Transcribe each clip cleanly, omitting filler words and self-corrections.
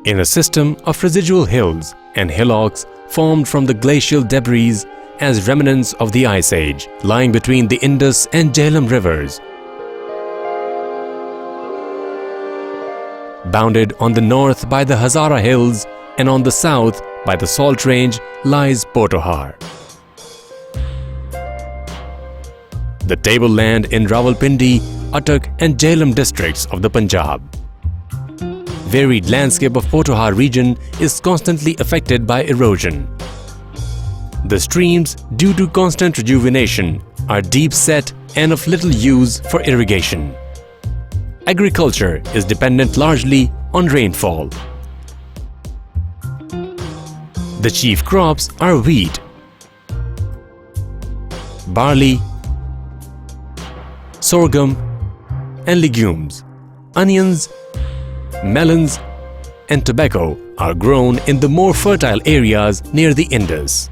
in a system of residual hills and hillocks formed from the glacial debris as remnants of the Ice Age, lying between the Indus and Jhelum rivers. Bounded on the north by the Hazara Hills and on the south by the Salt Range lies Pothohar. The tableland in Rawalpindi, Attock and Jhelum districts of the Punjab. Varied landscape of Pothohar region is constantly affected by erosion. The streams, due to constant rejuvenation, are deep set and of little use for irrigation. Agriculture is dependent largely on rainfall. The chief crops are wheat, barley, sorghum and legumes. Onions, melons and tobacco are grown in the more fertile areas near the Indus.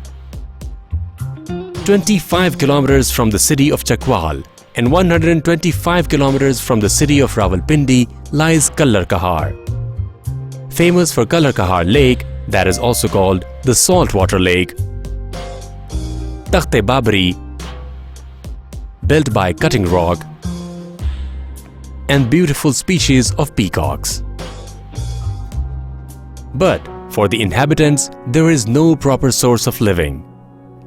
25 kilometers from the city of Chakwal and 125 kilometers from the city of Rawalpindi lies Kalarkahar. Famous for Kalarkahar Lake, that is also called the Saltwater Lake. Takhte-Babri, built by cutting rock, and beautiful species of peacocks. But for the inhabitants, there is no proper source of living.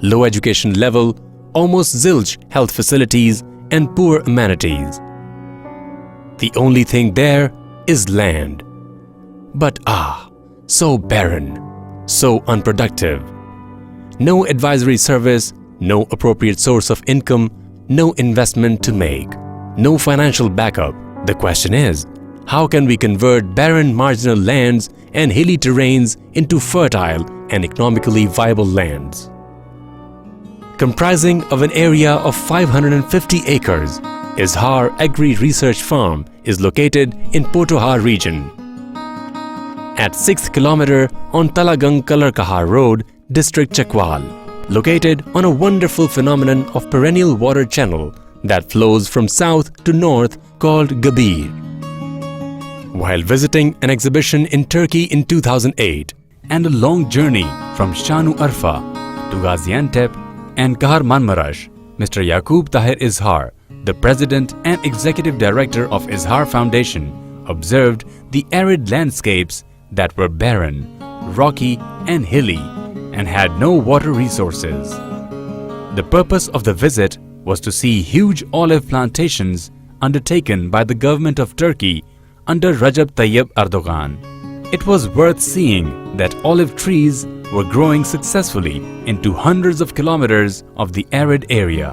Low education level, almost zilch health facilities, and poor amenities. The only thing there is land. But so barren, so unproductive. No advisory service, no appropriate source of income, no investment to make, no financial backup. The question is, how can we convert barren marginal lands and hilly terrains into fertile and economically viable lands? Comprising of an area of 550 acres, Izhar Agri Research Farm is located in Pothohar region. At 6th kilometer on Talagang Kalarkahar Road, District Chakwal, located on a wonderful phenomenon of perennial water channel that flows from south to north called Gabir. While visiting an exhibition in Turkey in 2008 and a long journey from Shanu Arfa to Gaziantep and Kahar Manmarash, Mr. Yaqub Tahir Izhar, the President and Executive Director of Izhar Foundation, observed the arid landscapes that were barren, rocky and hilly and had no water resources. The purpose of the visit was to see huge olive plantations undertaken by the government of Turkey under Recep Tayyip Erdogan. It was worth seeing that olive trees were growing successfully into hundreds of kilometers of the arid area.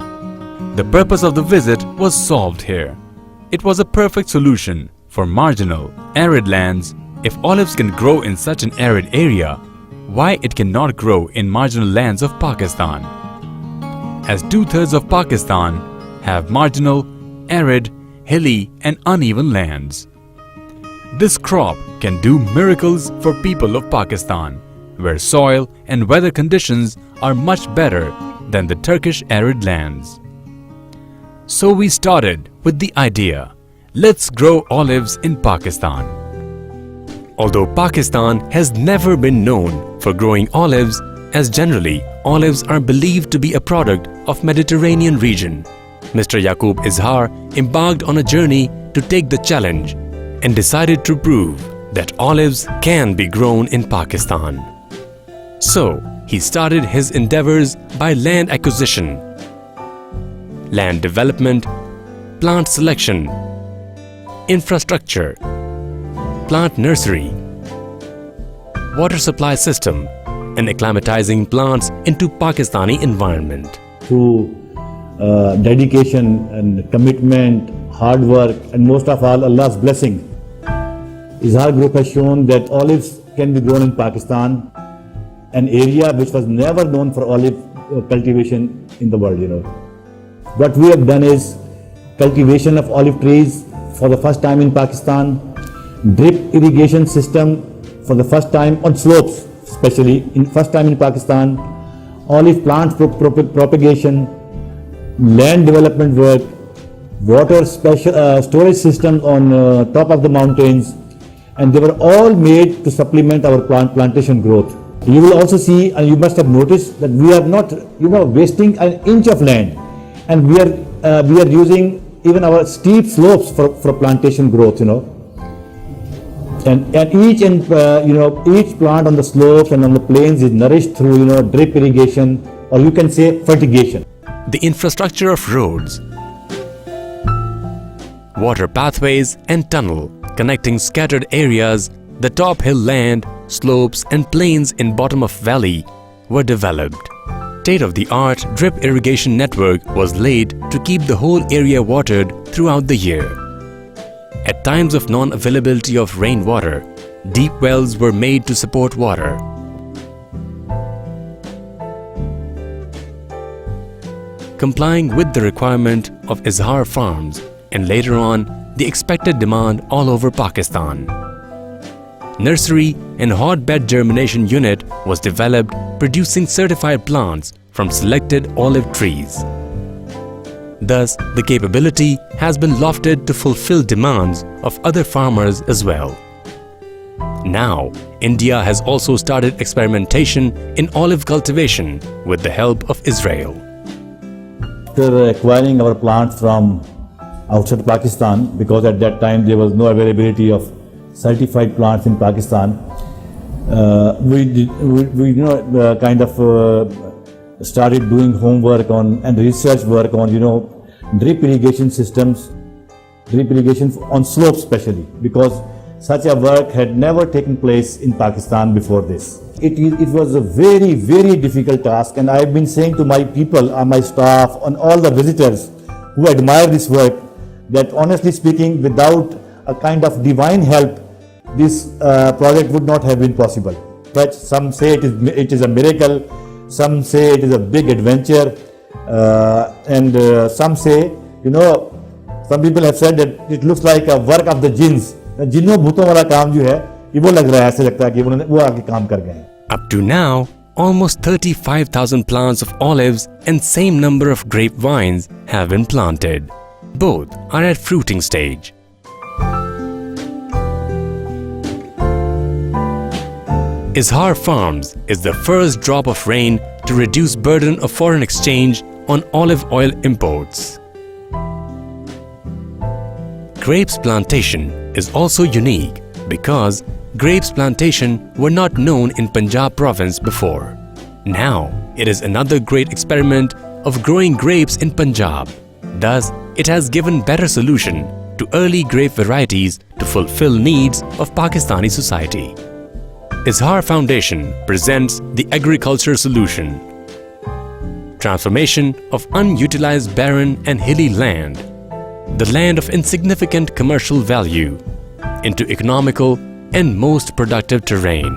The purpose of the visit was solved here. It was a perfect solution for marginal, arid lands. If olives can grow in such an arid area, why it cannot grow in marginal lands of Pakistan? As 2/3 of Pakistan have marginal, arid, hilly and uneven lands. This crop can do miracles for people of Pakistan, where soil and weather conditions are much better than the Turkish arid lands. So we started with the idea, let's grow olives in Pakistan. Although Pakistan has never been known for growing olives, as generally olives are believed to be a product of Mediterranean region, Mr. Yaqub Izhar embarked on a journey to take the challenge and decided to prove that olives can be grown in Pakistan. So, he started his endeavors by land acquisition, land development, plant selection, infrastructure, plant nursery, water supply system, and acclimatizing plants into Pakistani environment. Through dedication and commitment, hard work, and most of all Allah's blessing, Izhar Group has shown that olives can be grown in Pakistan, an area which was never known for olive cultivation in the world, What we have done is cultivation of olive trees for the first time in Pakistan, drip irrigation system for the first time on slopes, especially first time in Pakistan, olive plant propagation, land development work, water storage systems on top of the mountains, and they were all made to supplement our plantation growth. You will also see, and you must have noticed, that we are not, wasting an inch of land, and we are using even our steep slopes for plantation growth. And each plant on the slopes and on the plains is nourished through drip irrigation, or you can say fertigation. The infrastructure of roads, water pathways and tunnel connecting scattered areas, the top hill land, slopes and plains in bottom of valley were developed. State-of-the-art drip irrigation network was laid to keep the whole area watered throughout the year. At times of non-availability of rainwater, deep wells were made to support water. Complying with the requirement of Izhar farms and later on the expected demand all over Pakistan. Nursery and hotbed germination unit was developed, producing certified plants from selected olive trees. Thus, the capability has been lofted to fulfill demands of other farmers as well. Now, India has also started experimentation in olive cultivation with the help of Israel. After acquiring our plants from outside Pakistan, because at that time there was no availability of certified plants in Pakistan, we started doing homework on and research work on drip irrigation systems, drip irrigation on slopes especially, because such a work had never taken place in Pakistan before this. It was a very, very difficult task, and I've been saying to my people, my staff, and all the visitors who admire this work, that honestly speaking, without a kind of divine help, this project would not have been possible. But some say it is a miracle, some say it is a big adventure, and some say, some people have said that it looks like a work of the jinns. जिन्हों भूतों वाला काम जो है, ये वो लग रहा है, ऐसे लगता है कि वो आगे काम कर गए. Up to now, almost 35,000 plants of olives and same number of grapevines have been planted. Both are at fruiting stage. Izhar Farms is the first drop of rain to reduce burden of foreign exchange on olive oil imports. Grapes plantation is also unique because grapes plantation were not known in Punjab province before. Now, it is another great experiment of growing grapes in Punjab. Thus, it has given better solution to early grape varieties to fulfill needs of Pakistani society. Izhar Foundation presents the agriculture solution. Transformation of unutilized barren and hilly land, the land of insignificant commercial value, into economical and most productive terrain.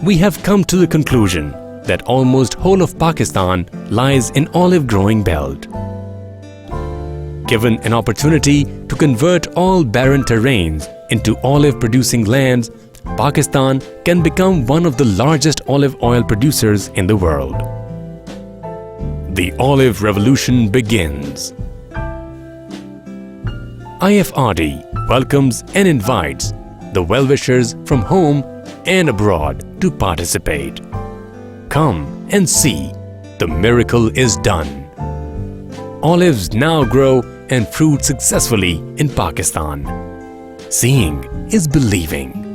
We have come to the conclusion that almost whole of Pakistan lies in olive growing belt. Given an opportunity to convert all barren terrains into olive producing lands, Pakistan can become one of the largest olive oil producers in the world. The olive revolution begins. IFRD welcomes and invites the well-wishers from home and abroad to participate. Come and see, the miracle is done. Olives now grow and fruit successfully in Pakistan. Seeing is believing.